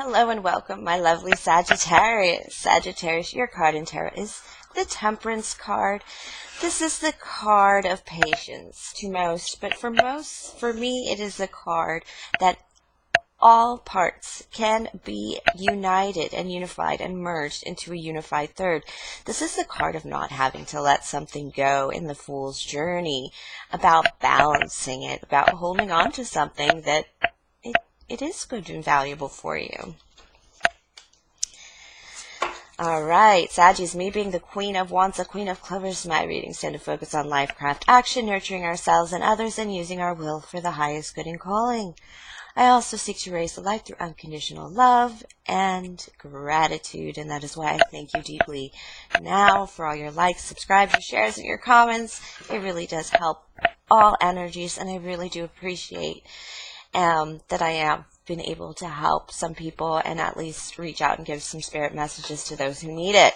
Hello and welcome, my lovely Sagittarius. Sagittarius, your card in tarot is the Temperance card. This is the card of patience to most, but for me, it is the card that all parts can be united and unified and merged into a unified third. This is the card of not having to let something go in the Fool's journey, about balancing it, about holding on to something that it is good and valuable for you. All right, Saggies, me being the Queen of Wands, the Queen of Clovers, my readings tend to focus on life, craft, action, nurturing ourselves and others, and using our will for the highest good and calling. I also seek to raise the light through unconditional love and gratitude, and that is why I thank you deeply now for all your likes, subscribes, your shares, and your comments. It really does help all energies, and I really do appreciate that I have been able to help some people and at least reach out and give some spirit messages to those who need it.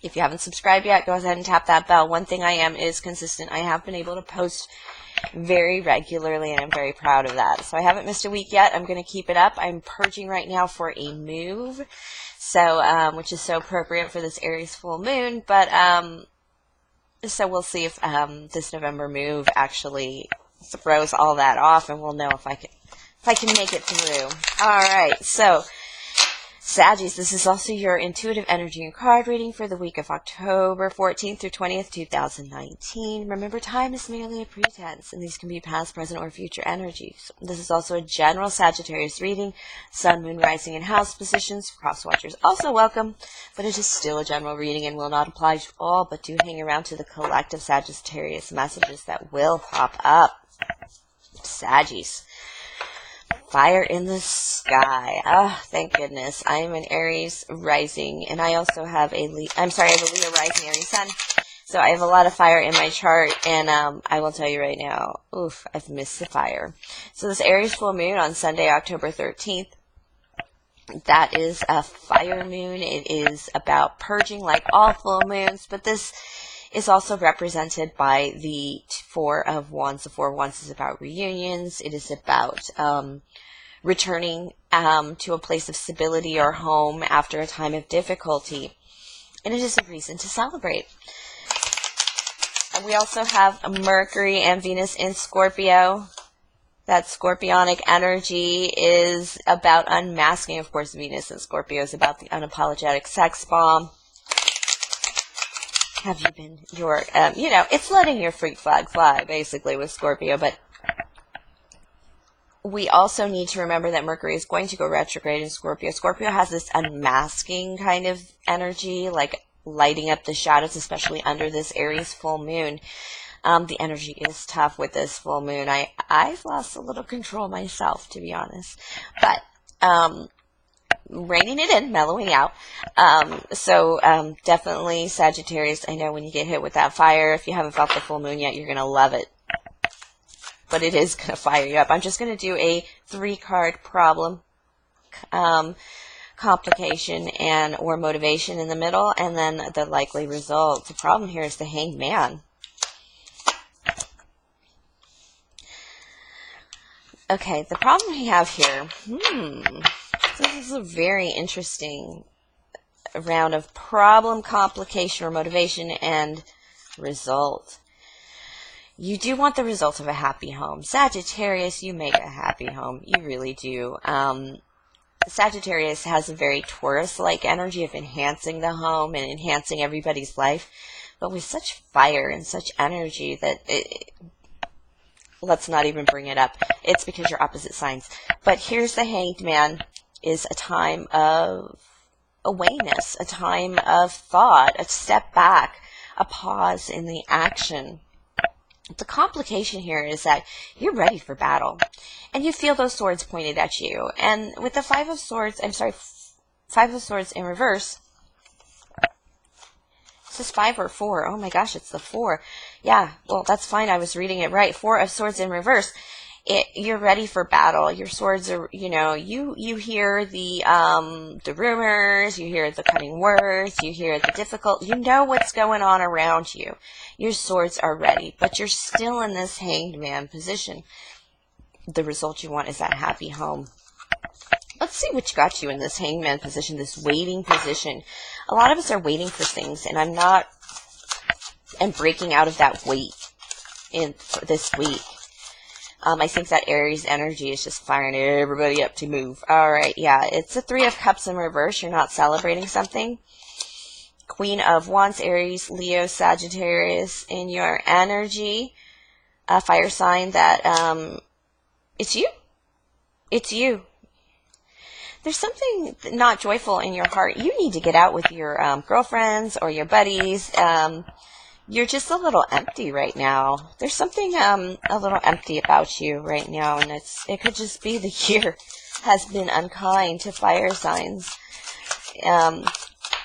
If you haven't subscribed yet, go ahead and tap that bell. One thing I am is consistent. I have been able to post very regularly, and I'm very proud of that. So I haven't missed a week yet. I'm going to keep it up. I'm purging right now for a move, so which is so appropriate for this Aries full moon. But so we'll see if this November move actually throws all that off, and we'll know if I can make it through. All right, so Saggies, this is also your intuitive energy and card reading for the week of October 14th through 20th, 2019. Remember, time is merely a pretense, and these can be past, present, or future energies. This is also a general Sagittarius reading. Sun, moon, rising, and house positions. Cross watchers also welcome, but it is still a general reading and will not apply to all, but do hang around to the collective Sagittarius messages that will pop up. Saggies. Fire in the sky. Ah, thank goodness. I am an Aries rising, and I also have a Leo rising, Aries sun. So I have a lot of fire in my chart, and I will tell you right now, oof, I've missed the fire. So this Aries full moon on Sunday, October 13th, that is a fire moon. It is about purging like all full moons, but this is also represented by the Four of Wands. The Four of Wands is about reunions. It is about returning to a place of stability or home after a time of difficulty. And it is a reason to celebrate. And we also have Mercury and Venus in Scorpio. That scorpionic energy is about unmasking. Of course, Venus in Scorpio is about the unapologetic sex bomb. Have you been it's letting your freak flag fly, basically, with Scorpio. But we also need to remember that Mercury is going to go retrograde in Scorpio. Scorpio has this unmasking kind of energy, like lighting up the shadows, especially under this Aries full moon. The energy is tough with this full moon. I've lost a little control myself, to be honest. But reining it in, mellowing out. Definitely Sagittarius, I know when you get hit with that fire, if you haven't felt the full moon yet, you're going to love it. But it is going to fire you up. I'm just going to do a 3-card problem, complication, and or motivation in the middle, and then the likely result. The problem here is the Hanged Man. Okay, the problem we have here, this is a very interesting round of problem, complication, or motivation, and result. You do want the result of a happy home. Sagittarius, you make a happy home. You really do. Sagittarius has a very Taurus-like energy of enhancing the home and enhancing everybody's life, but with such fire and such energy that let's not even bring it up. It's because you're opposite signs. But here's the Hanged Man, is a time of awareness, a time of thought, a step back, a pause in the action. The complication here is that you're ready for battle, and you feel those swords pointed at you. And with the Five of Swords in reverse, is this 5 or 4? Oh my gosh, it's the 4. Yeah, well, that's fine. I was reading it right. 4 of Swords in reverse. You're ready for battle. Your swords are, you hear the rumors, you hear the cutting words, you hear the difficult, you know what's going on around you. Your swords are ready, but you're still in this Hanged Man position. The result you want is that happy home. Let's see what got you in this hangman position, this waiting position. A lot of us are waiting for things, and I'm breaking out of that wait in this week. I think that Aries energy is just firing everybody up to move. All right, yeah, it's a Three of Cups in reverse. You're not celebrating something. Queen of Wands, Aries, Leo, Sagittarius in your energy. A fire sign that it's you. It's you. There's something not joyful in your heart. You need to get out with your girlfriends or your buddies. You're just a little empty right now. There's something a little empty about you right now, and it could just be the year has been unkind to fire signs.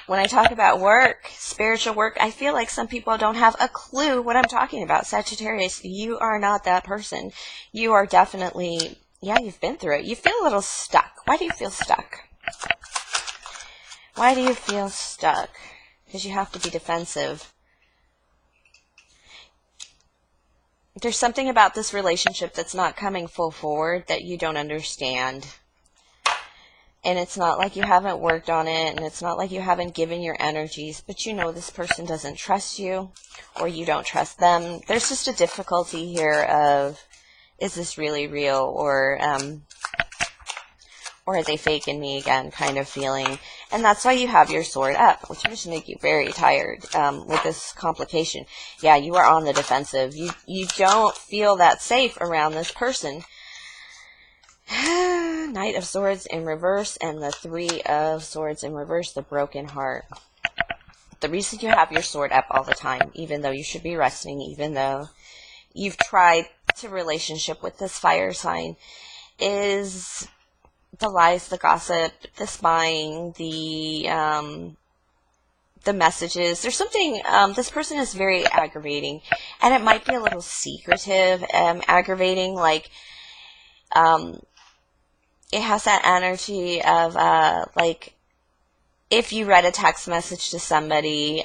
When I talk about work, spiritual work, I feel like some people don't have a clue what I'm talking about. Sagittarius, you are not that person. You are definitely, yeah, you've been through it. You feel a little stuck. Why do you feel stuck? Why do you feel stuck? Because you have to be defensive. There's something about this relationship that's not coming full forward that you don't understand. And it's not like you haven't worked on it, and it's not like you haven't given your energies, but you know this person doesn't trust you, or you don't trust them. There's just a difficulty here of, is this really real, or are they faking me again kind of feeling. And that's why you have your sword up, which is to make you very tired with this complication. Yeah, you are on the defensive. You don't feel that safe around this person. Knight of Swords in reverse and the Three of Swords in reverse, the broken heart. The reason you have your sword up all the time, even though you should be resting, even though you've tried to relationship with this fire sign, is the lies, the gossip, the spying, the messages. There's something, this person is very aggravating, and it might be a little secretive, aggravating, like, it has that energy of, like, if you read a text message to somebody,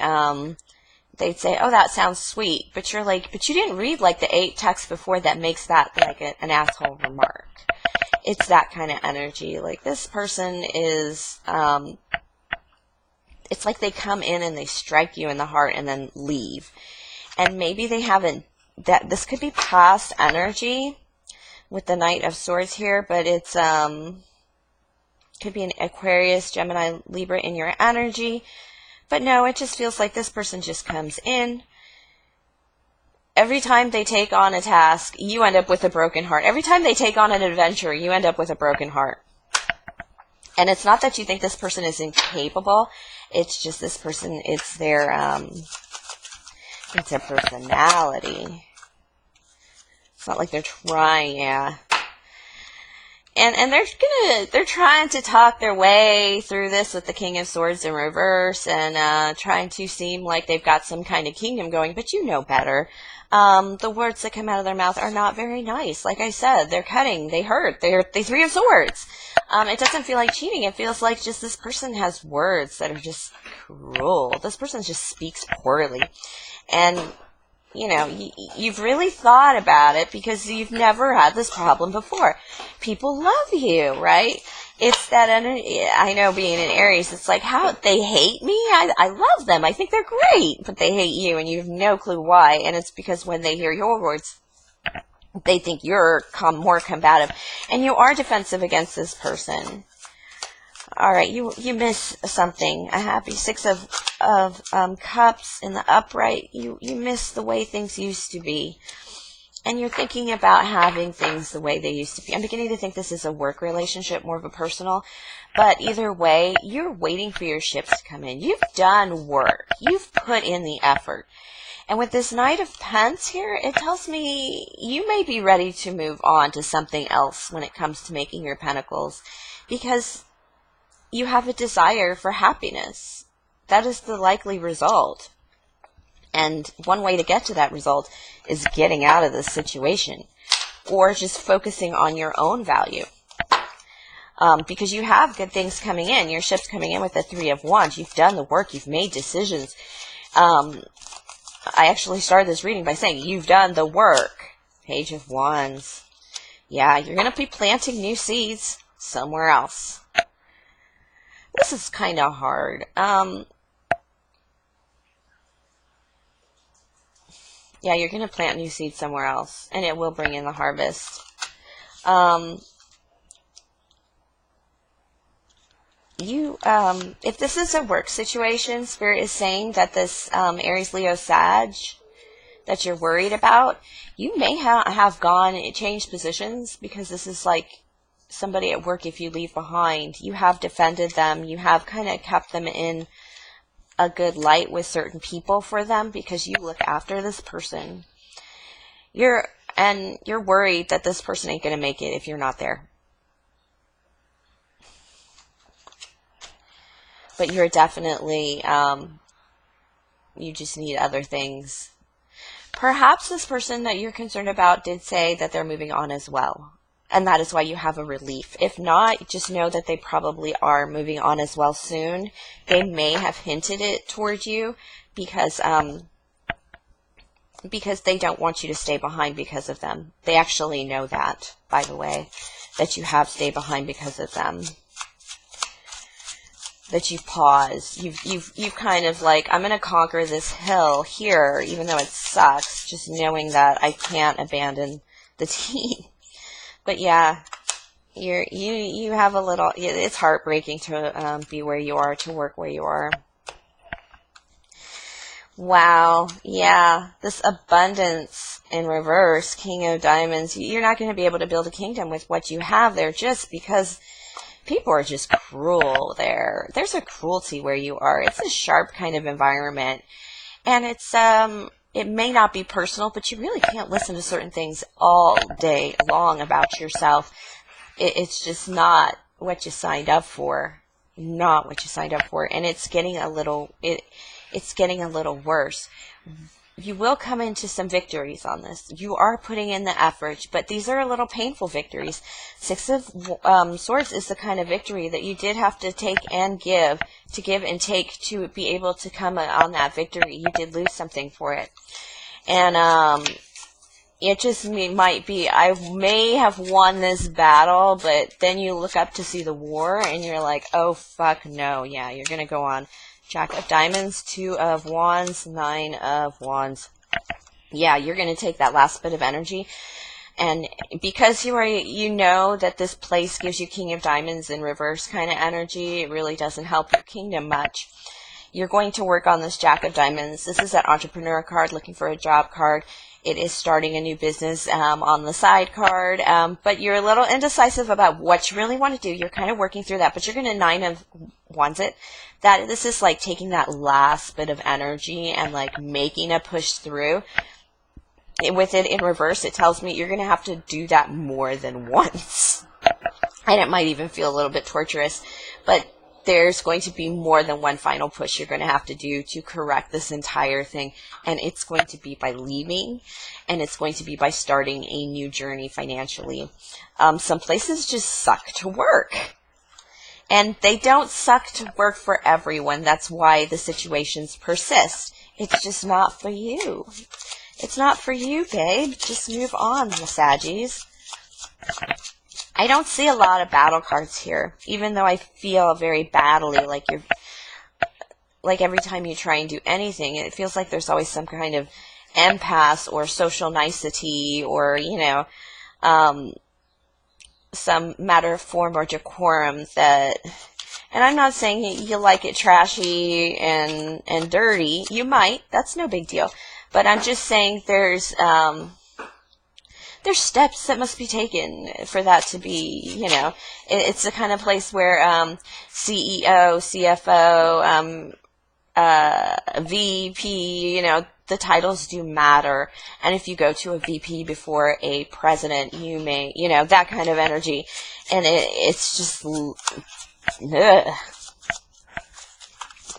they'd say, oh, that sounds sweet, but you're like, but you didn't read, like, the 8 texts before that makes that, like, an asshole remark. It's that kind of energy. Like, this person is, it's like they come in and they strike you in the heart and then leave. And maybe they haven't, this could be past energy with the Knight of Swords here, but it's, could be an Aquarius, Gemini, Libra in your energy. But no, it just feels like this person just comes in. Every time they take on a task, you end up with a broken heart. Every time they take on an adventure, you end up with a broken heart. And it's not that you think this person is incapable. It's just this person, it's their personality. It's not like they're trying, yeah. And they're trying to talk their way through this with the King of Swords in reverse, and trying to seem like they've got some kind of kingdom going, but you know better. The words that come out of their mouth are not very nice. Like I said, they're cutting, they hurt, they're the Three of Swords. It doesn't feel like cheating. It feels like just this person has words that are just cruel. This person just speaks poorly. And, you know, you've really thought about it because you've never had this problem before. People love you, right? It's that energy. I know, being an Aries, it's like, how they hate me? I love them. I think they're great, but they hate you, and you have no clue why. And it's because when they hear your words, they think you're more combative, and you are defensive against this person. All right, you miss something. A happy Six of Cups in the upright. You miss the way things used to be. And you're thinking about having things the way they used to be. I'm beginning to think this is a work relationship, more of a personal. But either way, you're waiting for your ships to come in. You've done work. You've put in the effort. And with this Knight of Pentacles here, it tells me you may be ready to move on to something else when it comes to making your pentacles. Because you have a desire for happiness. That is the likely result. And one way to get to that result is getting out of this situation, or just focusing on your own value. Because you have good things coming in. Your ship's coming in with the Three of Wands. You've done the work. You've made decisions. I actually started this reading by saying you've done the work. Page of Wands. Yeah, you're going to be planting new seeds somewhere else. This is kind of hard. Yeah, you're going to plant new seeds somewhere else, and it will bring in the harvest. If this is a work situation, Spirit is saying that this Aries, Leo, Sag that you're worried about, you may have changed positions, because this is like somebody at work. If you leave behind, you have defended them, you have kind of kept them in a good light with certain people for them, because you look after this person. You're worried that this person ain't going to make it if you're not there. But you're definitely, you just need other things. Perhaps this person that you're concerned about did say that they're moving on as well, and that is why you have a relief. If not, just know that they probably are moving on as well soon. They may have hinted it towards you, because they don't want you to stay behind because of them. They actually know that, by the way, that you have stayed behind because of them. That you pause. You've kind of like, I'm going to conquer this hill here, even though it sucks, just knowing that I can't abandon the team. But yeah, you have a little, it's heartbreaking to be where you are, to work where you are. Wow, yeah, this abundance in reverse, King of Diamonds, you're not going to be able to build a kingdom with what you have there, just because people are just cruel there. There's a cruelty where you are. It's a sharp kind of environment. And it's, it may not be personal, but you really can't listen to certain things all day long about yourself. It's just not what you signed up for. Not what you signed up for. And it's getting a little, it's getting a little worse. You will come into some victories on this. You are putting in the effort, but these are a little painful victories. Six of Swords is the kind of victory that you did have to take and give, to give and take to be able to come on that victory. You did lose something for it. And it just might be, I may have won this battle, but then you look up to see the war and you're like, oh fuck no, yeah, you're going to go on. Jack of Diamonds, Two of Wands, Nine of Wands. Yeah, you're going to take that last bit of energy. And because you know that this place gives you King of Diamonds in reverse kind of energy, it really doesn't help your kingdom much. You're going to work on this Jack of Diamonds. This is that entrepreneur card, looking for a job card. It is starting a new business on the side card, but you're a little indecisive about what you really want to do. You're kind of working through that, but you're going to Nine of Wands it. That this is like taking that last bit of energy and like making a push through. With it in reverse, it tells me you're going to have to do that more than once. And it might even feel a little bit torturous, but there's going to be more than one final push you're going to have to do to correct this entire thing. And it's going to be by leaving, and it's going to be by starting a new journey financially. Some places just suck to work. And they don't suck to work for everyone. That's why the situations persist. It's just not for you. It's not for you, babe. Just move on, the Saggies. I don't see a lot of battle cards here, even though I feel very battly, like you're, like every time you try and do anything, it feels like there's always some kind of impasse or social nicety or, you know, some matter of form or decorum that, and I'm not saying you like it trashy and dirty. You might. That's no big deal. But I'm just saying there's steps that must be taken for that to be, you know, it's the kind of place where CEO, CFO, VP, you know, the titles do matter. And if you go to a VP before a president, you may, you know, that kind of energy. And it's just, ugh.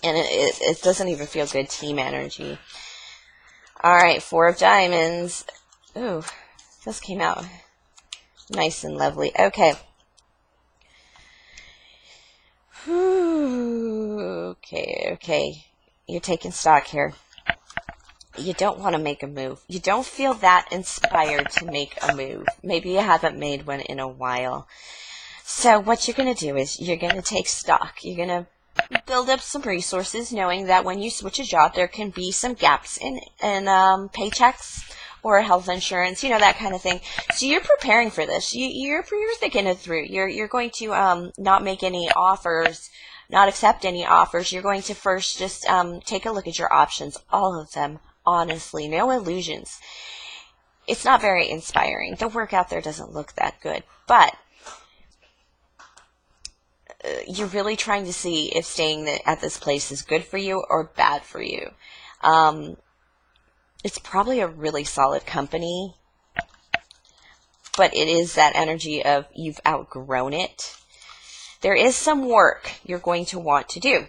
And it doesn't even feel good team energy. All right, Four of Diamonds. Ooh, this came out nice and lovely. Okay. Okay. You're taking stock here. You don't want to make a move. You don't feel that inspired to make a move. Maybe you haven't made one in a while. So what you're going to do is you're going to take stock. You're going to build up some resources, knowing that when you switch a job, there can be some gaps in paychecks or health insurance, you know, that kind of thing. So you're preparing for this. You're thinking it through. You're going to not make any offers, not accept any offers. You're going to first just take a look at your options, all of them, honestly, no illusions. It's not very inspiring. The work out there doesn't look that good, but you're really trying to see if staying at this place is good for you or bad for you. It's probably a really solid company, but it is that energy of you've outgrown it. There is some work you're going to want to do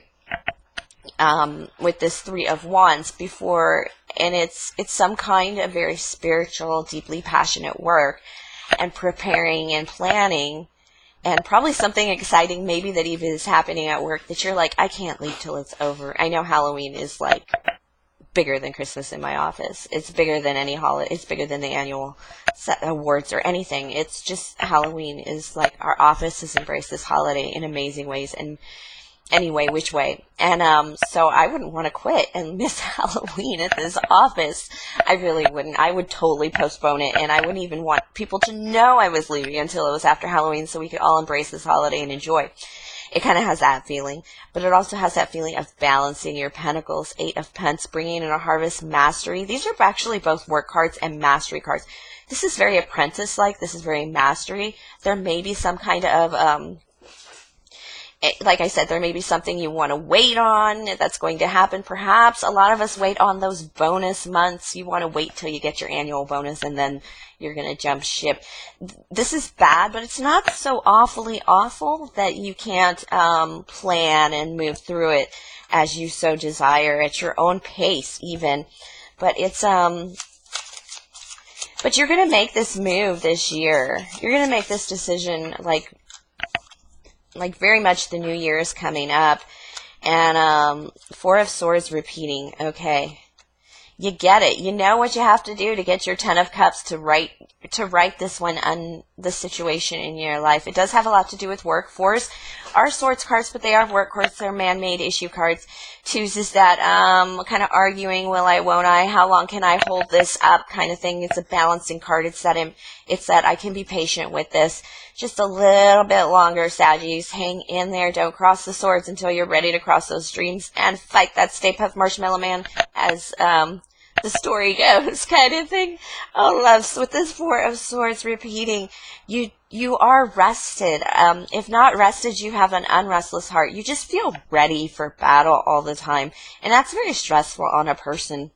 with this Three of Wands before, and it's some kind of very spiritual, deeply passionate work, and preparing and planning. And probably something exciting maybe that even is happening at work that you're like, I can't leave till it's over. I know Halloween is like bigger than Christmas in my office. It's bigger than any holiday. It's bigger than the annual awards or anything. It's just Halloween is like our office has embraced this holiday in amazing ways. And anyway, which way? And so I wouldn't want to quit and miss Halloween at this office. I really wouldn't. I would totally postpone it, and I wouldn't even want people to know I was leaving until it was after Halloween so we could all embrace this holiday and enjoy. It kind of has that feeling, but it also has that feeling of balancing your pentacles, Eight of Pence, bringing in a harvest, mastery. These are actually both work cards and mastery cards. This is very apprentice-like. This is very mastery. There may be some kind of like I said, there may be something you want to wait on that's going to happen. Perhaps a lot of us wait on those bonus months. You want to wait till you get your annual bonus and then you're going to jump ship. This is bad, but it's not so awfully awful that you can't plan and move through it as you so desire at your own pace even. But it's but you're going to make this move this year. You're going to make this decision like very much the new year is coming up. And Four of Swords repeating. Okay. You get it. You know what you have to do to get your Ten of Cups to right this one on the situation in your life. It does have a lot to do with work. Fours are Swords cards, but they are work cards. They're man-made issue cards. Twos is that kind of arguing, will I, won't I, how long can I hold this up kind of thing. It's a balancing card. It's that I can be patient with this just a little bit longer, Saggies. Hang in there. Don't cross the swords until you're ready to cross those streams and fight that Stay Puft Marshmallow Man, as the story goes, kind of thing. Oh, loves, with this Four of Swords repeating, you are rested. If not rested, you have an unrestless heart. You just feel ready for battle all the time, and that's very stressful on a person.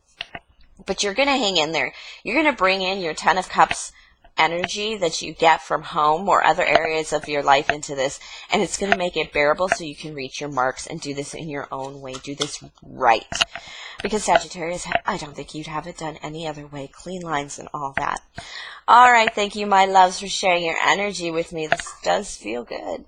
But you're going to hang in there. You're going to bring in your Ten of Cups energy that you get from home or other areas of your life into this, and it's going to make it bearable so you can reach your marks and do this in your own way. Do this right. Because Sagittarius, I don't think you'd have it done any other way. Clean lines and all that. All right, thank you, my loves, for sharing your energy with me. This does feel good.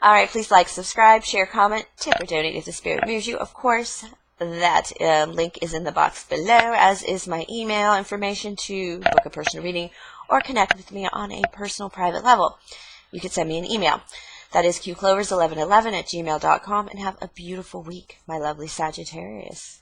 All right, please like, subscribe, share, comment, tip, or donate if the spirit moves you. Of course, that link is in the box below, as is my email information to book a personal reading or connect with me on a personal private level. You can send me an email. That is qclovers1111@gmail.com, and have a beautiful week, my lovely Sagittarius.